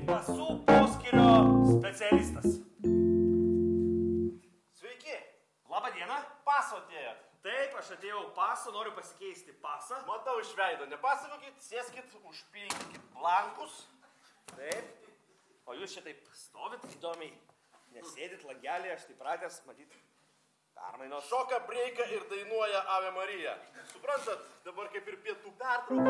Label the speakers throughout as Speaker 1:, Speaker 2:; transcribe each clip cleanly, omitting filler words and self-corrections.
Speaker 1: Pasų poskyrio specialistas.
Speaker 2: Sveiki.
Speaker 1: Labą dieną.
Speaker 2: Paso atėjot.
Speaker 1: Taip, aš atėjau paso, noriu pasikeisti pasą.
Speaker 2: Matau iš veido. Nepasakokit, sėskit, užpildykit blankus.
Speaker 1: Taip. O jūs čia taip stovit įdomiai. Nesėdit langelį, aš taip pratęs, matyt, permainos.
Speaker 2: Šoka breiką ir dainuoja Ave Marija. Suprantat, dabar kaip ir pietų pertrauka.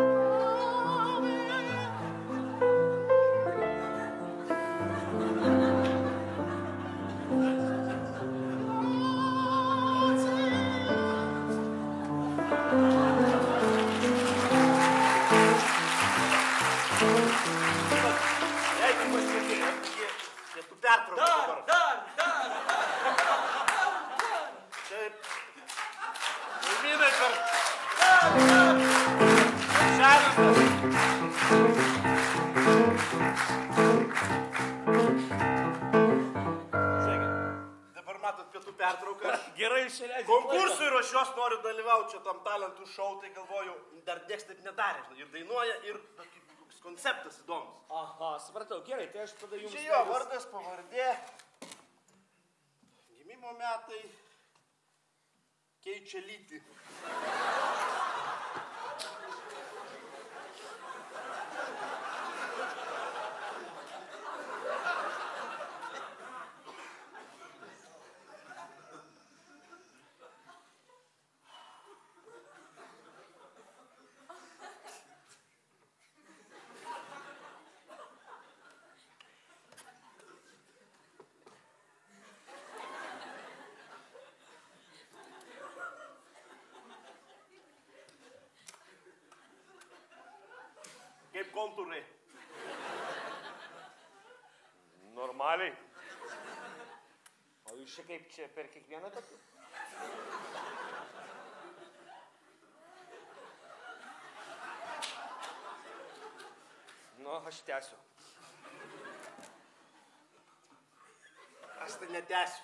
Speaker 2: Dabar matot pietų pertrauką.
Speaker 1: Gerai išleidžiu.
Speaker 2: Konkursui ruošiuos noriu dalyvauti čia tam talentų šou, tai galvoju, dar nieks taip nedarė. Ir dainuoja, ir toks konceptas įdomus.
Speaker 1: Aha, supratau, gerai, tai aš tada jums...
Speaker 2: Čia jo vardas, pavardė, gimimo metai, keičia lytį. Kaip kontūrai?
Speaker 1: Normaliai. O jūs čia kaip čia per kiekvieną tokį? Nu, aš tęsiu.
Speaker 2: Aš tai netęsiu.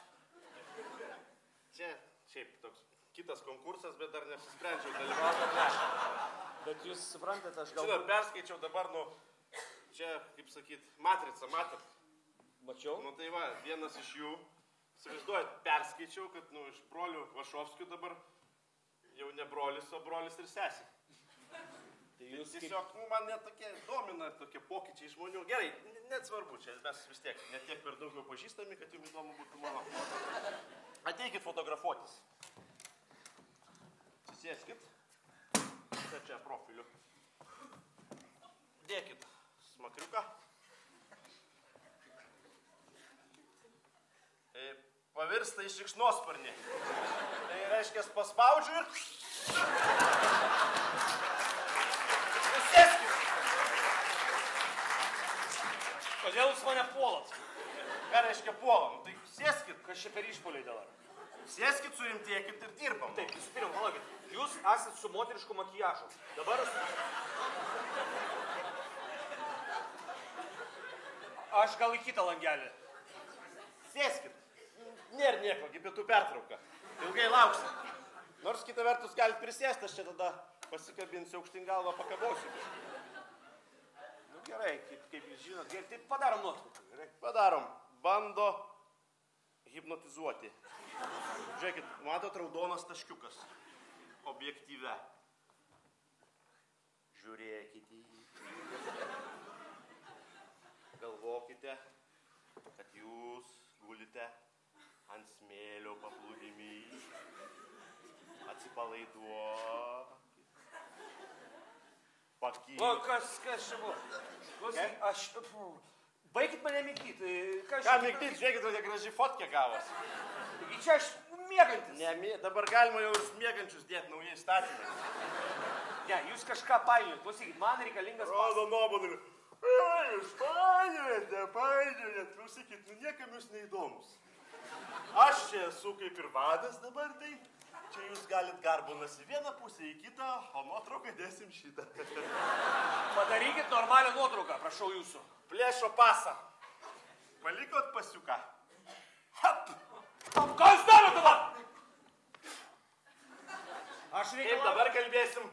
Speaker 2: Čia šiaip toks kitas konkursas, bet dar neapsisprendžiau dalyvauti ar ne.
Speaker 1: Bet jūs suprantate, aš galbūt...
Speaker 2: Žinot, perskaičiau dabar, čia, kaip sakyt, matricą, matot?
Speaker 1: Mačiau?
Speaker 2: Nu tai va, vienas iš jų, įsivaizduojat, perskaičiau, kad, iš brolių Vašovskių dabar jau ne brolis, o brolis ir sesė.
Speaker 1: Tai jūs
Speaker 2: tiesiog, man net tokie domina, tokie pokyčiai žmonių. Gerai, net svarbu, čia mes vis tiek, net tiek per daug jau pažįstami, kad jums įdomu būtų mano. Ateikit fotografuotis. Susėskit. Čia profiliu. Dėkit smakriuką. Pavirsta į šikšnosparnį. Tai reiškia paspaudžiu ir... Susėskit.
Speaker 1: Kodėl jūs mane puolat?
Speaker 2: Ką reiškia puolam? Tai sėskit.
Speaker 1: Kas čia per išpoliai dabar?
Speaker 2: Sėskit, surimtėkit ir dirbam.
Speaker 1: Taip, jūs pirmą, palaukit. Jūs esat su moterišku makijažu. Dabar... Aš gal į kitą langelį.
Speaker 2: Sėskit. Nėra nieko, kaip pietų pertrauka. Ilgai lauksit. Nors kitą vertus galit prisėsti, aš čia tada pasikabinsiu aukštin galvą, pakabosiu.
Speaker 1: Nu gerai, kaip jūs žinot, gerai, tai padarom nuotrauką, gerai?
Speaker 2: Padarom. Bando hipnotizuoti. Žiūrėkit, matot raudonas taškiukas. Objektyve. Žiūrėkite jį. Galvokite, kad jūs gulite ant smėlio paplūdimy. Atsipalaiduokit. Pakilkit.
Speaker 1: O, kas čia buvo? Aš... Baikit mane migdyti.
Speaker 2: Ką migdyti? Žiūrėkit, tokia graži fotkė gavos.
Speaker 1: Čia aš miegantis.
Speaker 2: Ne, dabar galima jau ir miegančius dėti naujai statymai.
Speaker 1: Ne, jūs kažką painiojat. Klausykit, man reikalingas...
Speaker 2: Rodo nuobodulį. Jūs painiojat. Klausykit, niekam jūs neįdomus. Aš čia esu kaip ir vadas dabar, tai čia jūs galit garbonas į vieną pusę, į kitą, o nuotrauką dėsim šitą.
Speaker 1: Padarykit normalią nuotrauką, prašau jūsų.
Speaker 2: Plėšo pasą. Palikot pasiuką. Hap!
Speaker 1: Ką jūs darot dabar?
Speaker 2: Kaip dabar kalbėsim?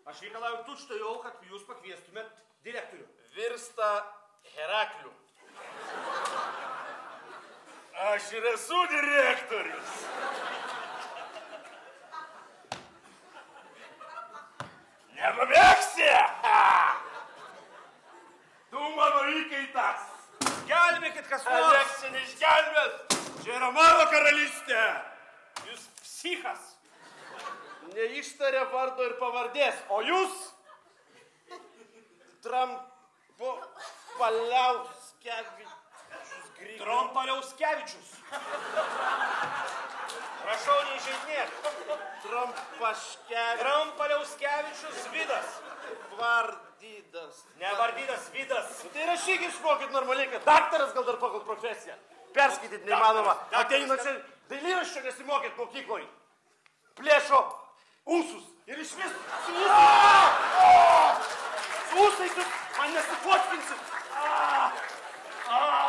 Speaker 1: Aš reikalauju tučtojau, kad jūs pakviestumėt direktorių.
Speaker 2: Virsta Herakliu. Aš ir esu direktorius. Nepabėgsi! Tu mano įkaitas.
Speaker 1: Gelbėkit kas nors.
Speaker 2: Aleksė neišgelbės. Čia yra mano karalystė. Jūs psichas. Neištarė vardo ir pavardės. O jūs?
Speaker 1: Trompaliauskevičius. Prašau, neišeidinėk. Trompaliauskevičius Vidas.
Speaker 2: Vardydas.
Speaker 1: Ne Vardydas, Vidas.
Speaker 2: Tai rašyk išmokit normaliai, kad daktaras gal dar pagal profesiją. Perskaityt neįmanoma. Ateina čia dailyraščio nesimokyt mokykloj. Plėšo ūsus. Ir iš vis su ūsais jūs man nesifotkinsit.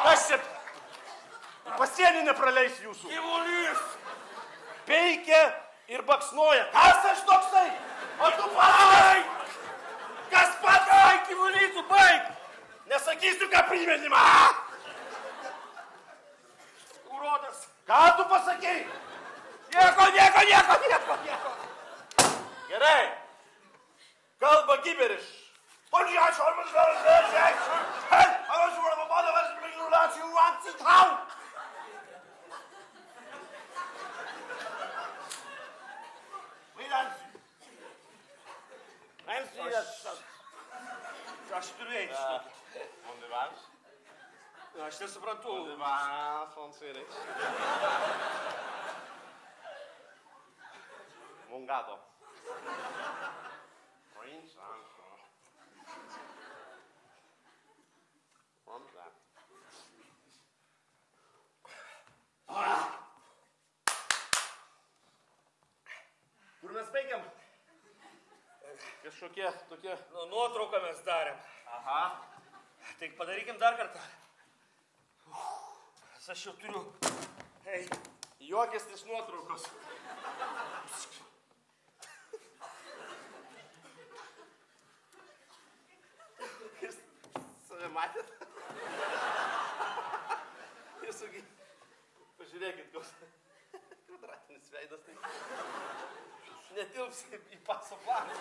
Speaker 2: Kas čia? Pasienį nepraleis jūsų.
Speaker 1: Gyvulys.
Speaker 2: Peikia ir baksnoja. Kas aš toksai? O tu pats? Kas pats?
Speaker 1: Baig, gyvulytų, baig.
Speaker 2: Nesakysiu, ką primenimą.
Speaker 1: Urodas.
Speaker 2: Ką tu pasakei?
Speaker 1: Nieko.
Speaker 2: Gerai. Kalba giberiš.
Speaker 1: Aš turiu eiti. Aš nesuprantu.
Speaker 2: Mungato.
Speaker 1: Kur mes baigiam?
Speaker 2: Kažkokie tokie...
Speaker 1: Nuotrauką mes darėm.
Speaker 2: Aha.
Speaker 1: Tai padarykim dar kartą. Aš jau turiu... Ei.
Speaker 2: Juokės iš nuotraukos. Jūs save matėt? Jūsųgi... Pažiūrėkit, koks kvadratinis veidas. Tai... Netilps į paso planą.